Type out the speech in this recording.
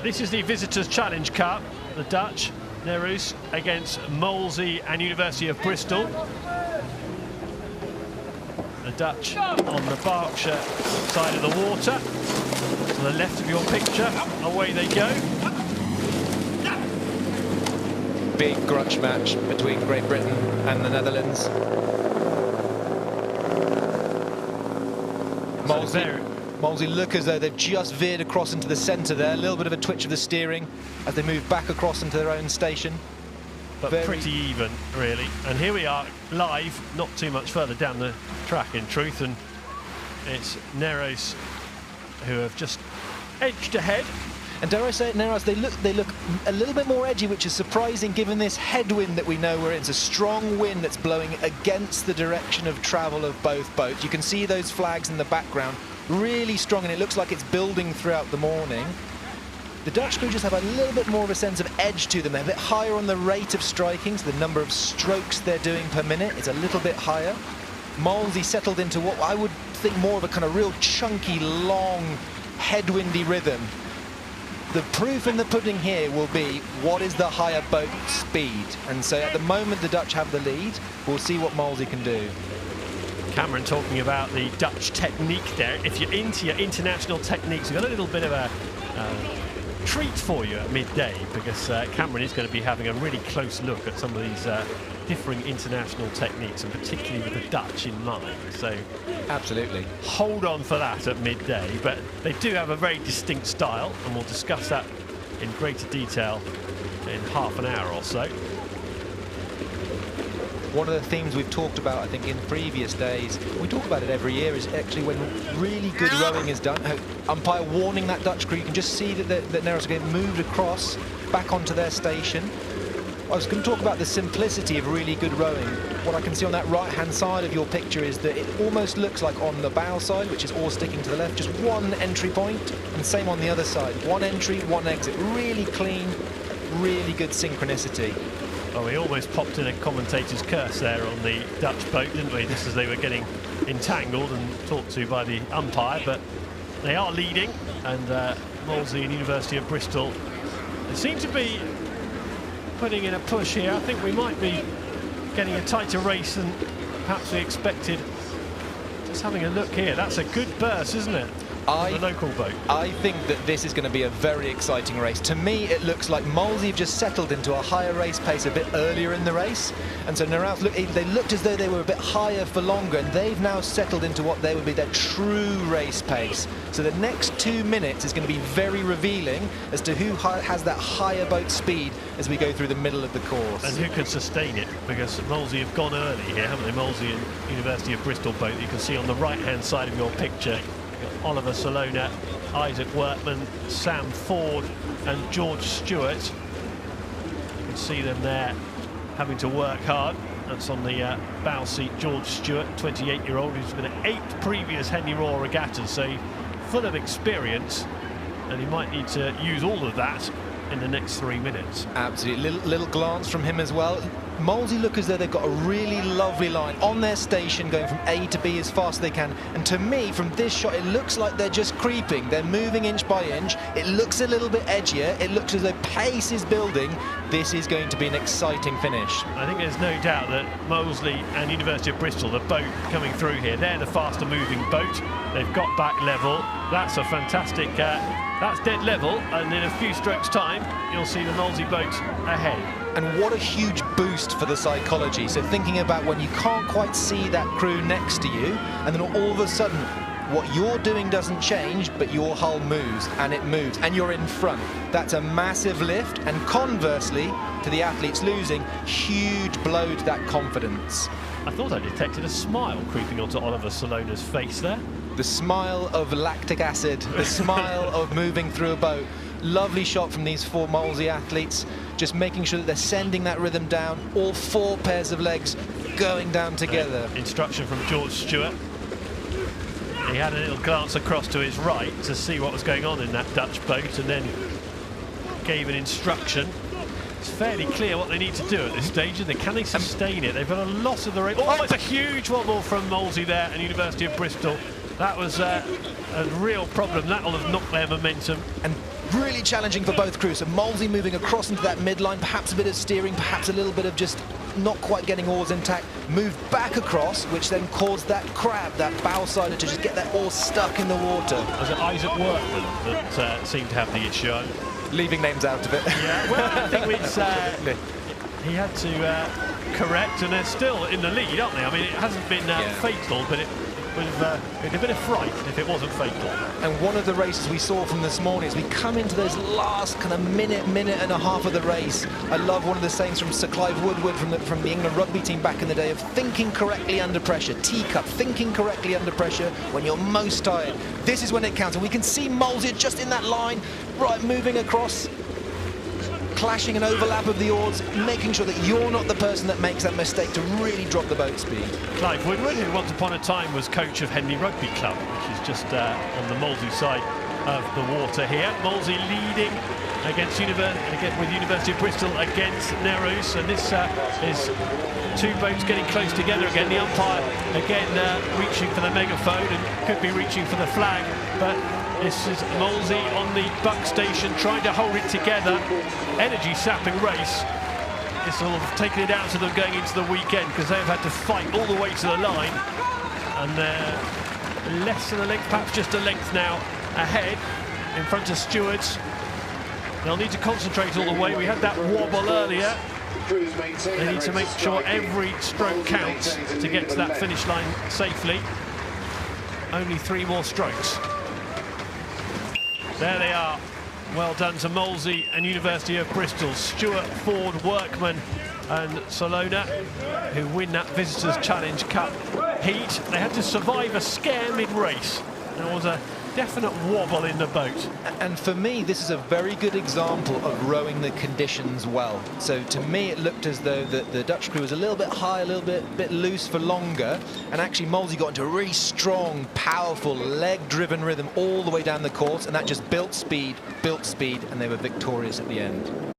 This is the Visitors Challenge Cup, the Dutch, Nereus against Molesey and University of Bristol. The Dutch on the Berkshire side of the water. To the left of your picture, away they go. Big grudge match between Great Britain and the Netherlands. Molesey look as though they've just veered across into the centre there. A little bit of a twitch of the steering as they move back across into their own station. But pretty even, really. And here we are, live, not too much further down the track, in truth. And it's Nereus who have just edged ahead. And dare I say it, Nereus, they look a little bit more edgy, which is surprising given this headwind that we know we're in. It's a strong wind that's blowing against the direction of travel of both boats. You can see those flags in the background, really strong, and it looks like it's building throughout the morning. The Dutch crew just have a little bit more of a sense of edge to them. They're a bit higher on the rate of striking, so the number of strokes they're doing per minute is a little bit higher. Molesey settled into what I would think more of a kind of real chunky, long, headwindy rhythm. The proof in the pudding here will be what is the higher boat speed. And so at the moment the Dutch have the lead. We'll see what Molesey can do. Cameron talking about the Dutch technique there. If you're into your international techniques, we've got a little bit of a treat for you at midday, because Cameron is going to be having a really close look at some of these differing international techniques, and particularly with the Dutch in mind. So absolutely, hold on for that at midday. But they do have a very distinct style, and we'll discuss that in greater detail in half an hour or so. One of the themes we've talked about, I think, in previous days, we talk about it every year, is actually when really good rowing is done. Umpire warning that Dutch crew, you can just see that Nereus are getting moved across, back onto their station. I was going to talk about the simplicity of really good rowing. What I can see on that right-hand side of your picture is that it almost looks like on the bow side, which is all sticking to the left, just one entry point, and same on the other side. One entry, one exit. Really clean, really good synchronicity. Well, we almost popped in a commentator's curse there on the Dutch boat, didn't we? Just as they were getting entangled and talked to by the umpire. But they are leading, and Molesey and University of Bristol, they seem to be putting in a push here. I think we might be getting a tighter race than perhaps we expected. Just having a look here, that's a good burst, isn't it? The local boat. I think that this is going to be a very exciting race. To me, it looks like Molesey have just settled into a higher race pace a bit earlier in the race, and so Nereus they looked as though they were a bit higher for longer, and they've now settled into what they would be their true race pace. So the next 2 minutes is going to be very revealing as to who has that higher boat speed as we go through the middle of the course. And who can sustain it, because Molesey have gone early here, haven't they? Molesey and University of Bristol boat. You can see on the right-hand side of your picture, Oliver Salona, Isaac Workman, Sam Ford and George Stewart. You can see them there having to work hard. That's on the bow seat, George Stewart, 28-year-old, who's been at 8 previous Henley Royal Regattas, so full of experience, and he might need to use all of that in the next 3 minutes. Absolutely. Little glance from him as well. Molesey look as though they've got a really lovely line on their station, going from A to B as fast as they can. And to me, from this shot, it looks like they're just creeping. They're moving inch by inch. It looks a little bit edgier. It looks as though pace is building. This is going to be an exciting finish. I think there's no doubt that Molesey and University of Bristol, the boat coming through here, they're the faster moving boat. They've got back level. That's a fantastic... that's dead level, and in a few strokes' time, you'll see the Molesey boat ahead. And what a huge boost for the psychology. So thinking about when you can't quite see that crew next to you, and then all of a sudden, what you're doing doesn't change, but your hull moves, and it moves, and you're in front. That's a massive lift, and conversely, to the athletes losing, huge blow to that confidence. I thought I detected a smile creeping onto Oliver Salona's face there. The smile of lactic acid, the smile of moving through a boat. Lovely shot from these 4 Molesey athletes, just making sure that they're sending that rhythm down, all 4 pairs of legs going down together. Instruction from George Stewart. He had a little glance across to his right to see what was going on in that Dutch boat, and then gave an instruction. It's fairly clear what they need to do at this stage, and can they sustain it? They've got a lot of the race. Oh, it's a huge wobble from Molesey there and University of Bristol. That was a real problem. That will have knocked their momentum. And Really challenging for both crews. So Molesey moving across into that midline, perhaps a bit of steering, perhaps a little bit of just not quite getting oars intact. Moved back across, which then caused that crab, that bow sider, to just get that oar stuck in the water. Was it Isaac Workman that seemed to have the issue? Leaving names out of it. Yeah, well, I think it's, he had to correct, and they're still in the lead, aren't they? I mean, it hasn't been fatal, but it would have been a bit of fright if it wasn't fatal. And one of the races we saw from this morning is we come into those last kind of minute and a half of the race. I love one of the sayings from Sir Clive Woodward from the England rugby team back in the day of thinking correctly under pressure. Teacup, thinking correctly under pressure when you're most tired. This is when it counts. And we can see Molesey just in that line, right, moving across, clashing an overlap of the oars, making sure that you're not the person that makes that mistake to really drop the boat speed. Clive Woodward, who once upon a time was coach of Henley Rugby Club, which is just on the Molesey side of the water here. Molesey leading against with University of Bristol against Nereus, and this is two boats getting close together again. The umpire again reaching for the megaphone and could be reaching for the flag, but this is Molesey on the buck station trying to hold it together. Energy sapping race. This will have taken it out to them going into the weekend, because they've had to fight all the way to the line, and they're less than a length, perhaps just a length now ahead in front of stewards. They'll need to concentrate all the way. We had that wobble earlier. They need to make sure every stroke counts to get to that finish line safely. Only 3 more strokes. There they are. Well done to Molesey and University of Bristol. Stewart, Ford, Workman and Salona, who win that Visitors' Challenge Cup heat. They had to survive a scare mid-race. There was a definite wobble in the boat. And for me, this is a very good example of rowing the conditions well. So to me, it looked as though the Dutch crew was a little bit high, a little bit loose for longer, and actually Molesey got into a really strong, powerful, leg-driven rhythm all the way down the course, and that just built speed, and they were victorious at the end.